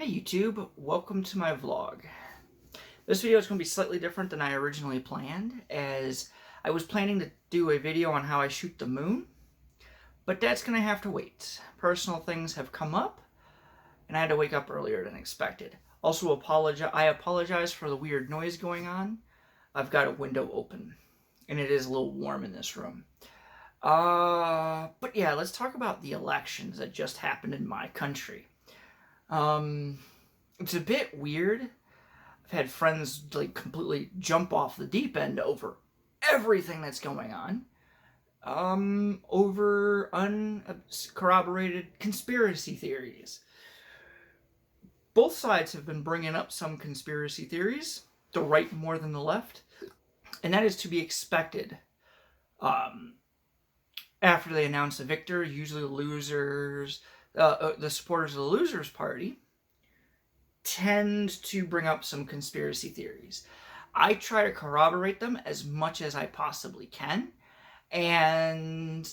Hey YouTube, welcome to my vlog. This video is going to be slightly different than I originally planned, as I was planning to do a video on how I shoot the moon, but that's going to have to wait. Personal things have come up, and I had to wake up earlier than expected. Also, I apologize for the weird noise going on. I've got a window open, and it is a little warm in this room. But yeah, let's talk about the elections that just happened in my country. It's a bit weird. I've had friends like completely jump off the deep end over everything that's going on. Over uncorroborated conspiracy theories. Both sides have been bringing up some conspiracy theories, the right more than the left, and that is to be expected. After they announce a victor, usually the supporters of the losers party tend to bring up some conspiracy theories. I try to corroborate them as much as I possibly can, and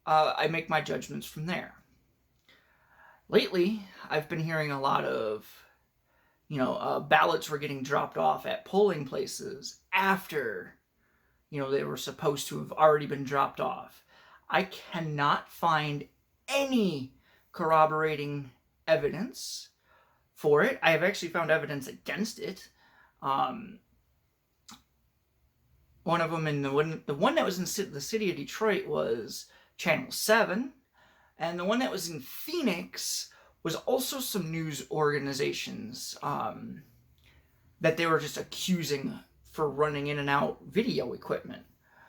I make my judgments from there. Lately, I've been hearing a lot of, ballots were getting dropped off at polling places after, they were supposed to have already been dropped off. I cannot find any corroborating evidence for it. I have actually found evidence against it. One of them, the one that was in the city of Detroit was Channel 7, and the one that was in Phoenix was also some news organizations that they were just accusing for running in and out video equipment.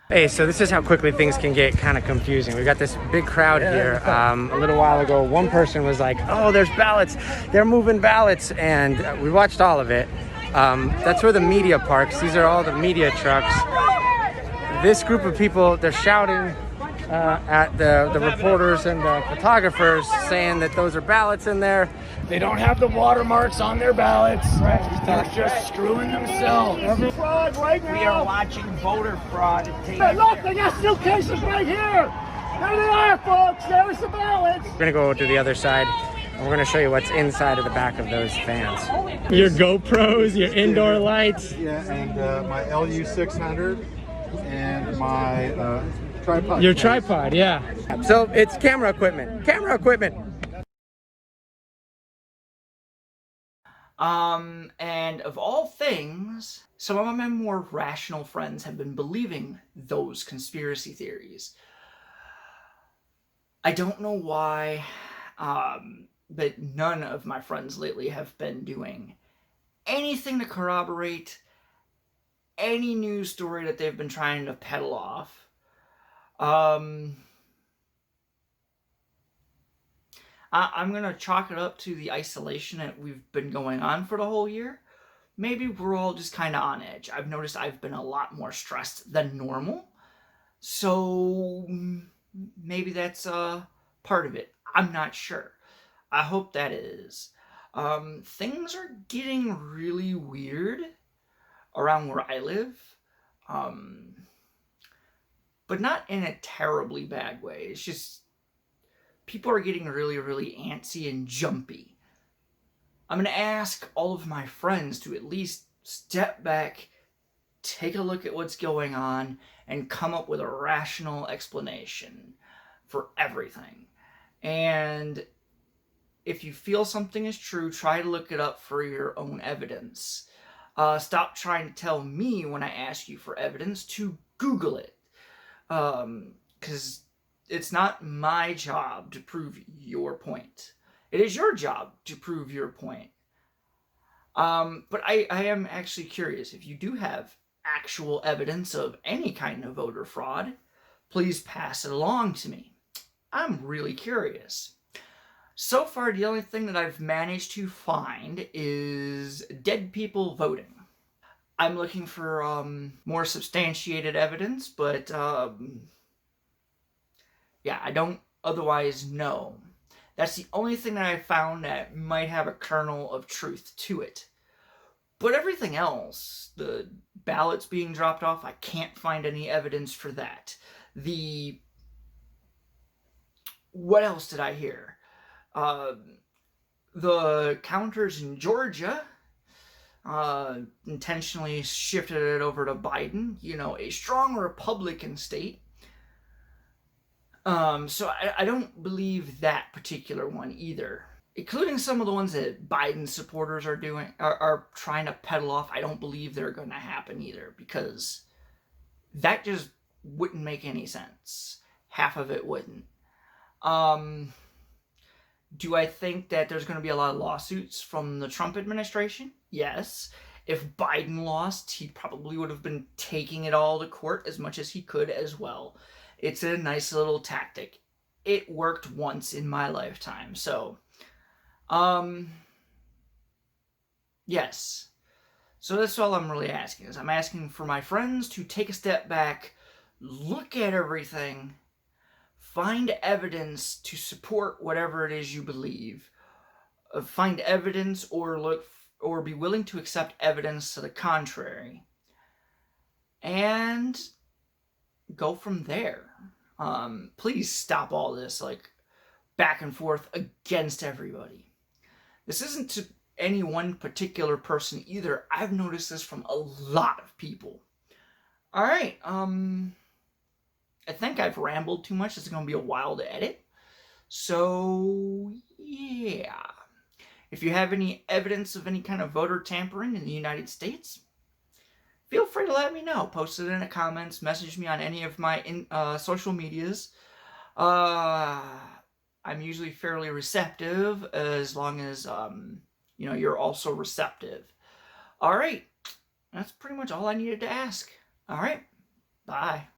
Hey, so this is how quickly things can get kind of confusing. We've got this big crowd here. A little while ago, one person was like, oh, there's ballots. They're moving ballots. And we watched all of it. That's where the media parks. These are all the media trucks. This group of people, they're shouting at the reporters and the photographers, saying that those are ballots in there. They don't have the watermarks on their ballots. They're just screwing themselves. Fraud right now. We are watching voter fraud. Hey, look, they got suitcases right here. There they are, folks. There's the ballots. We're gonna go to the other side, and we're gonna show you what's inside of the back of those fans. Your GoPros, your indoor lights. Yeah, and my LU600 and my tripod. Your tripod, yeah. So it's camera equipment. Camera equipment. And of all things, some of my more rational friends have been believing those conspiracy theories. I don't know why, but none of my friends lately have been doing anything to corroborate any news story that they've been trying to peddle off. I'm going to chalk it up to the isolation that we've been going on for the whole year. Maybe we're all just kind of on edge. I've noticed I've been a lot more stressed than normal. So maybe that's part of it. I'm not sure. I hope that is. Things are getting really weird around where I live. But not in a terribly bad way. It's just people are getting really, really antsy and jumpy. I'm going to ask all of my friends to at least step back, take a look at what's going on, and come up with a rational explanation for everything. And if you feel something is true, try to look it up for your own evidence. Stop trying to tell me when I ask you for evidence to Google it. Because it's not my job to prove your point. It is your job to prove your point. But I am actually curious. If you do have actual evidence of any kind of voter fraud, please pass it along to me. I'm really curious. So far, the only thing that I've managed to find is dead people voting. I'm looking for more substantiated evidence, but yeah, I don't otherwise know. That's the only thing that I found that might have a kernel of truth to it. But everything else, the ballots being dropped off, I can't find any evidence for that. What else did I hear? the counters in Georgia intentionally shifted it over to Biden, you know, a strong Republican state. So I don't believe that particular one either. Including some of the ones that Biden supporters are trying to peddle off. I don't believe they're going to happen either, because that just wouldn't make any sense. Half of it wouldn't. Do I think that there's going to be a lot of lawsuits from the Trump administration? Yes. If Biden lost, he probably would have been taking it all to court as much as he could as well. It's a nice little tactic. It worked once in my lifetime. So, yes. So that's all I'm really asking is I'm asking for my friends to take a step back, look at everything, find evidence to support whatever it is you believe. Find evidence or be willing to accept evidence to the contrary. And go from there. Please stop all this like back and forth against everybody. This isn't to any one particular person either. I've noticed this from a lot of people. All right. I think I've rambled too much. It's going to be a while to edit. So, yeah. If you have any evidence of any kind of voter tampering in the United States, feel free to let me know. Post it in the comments. Message me on any of my social medias. I'm usually fairly receptive as long as, you know, you're also receptive. All right. That's pretty much all I needed to ask. All right. Bye.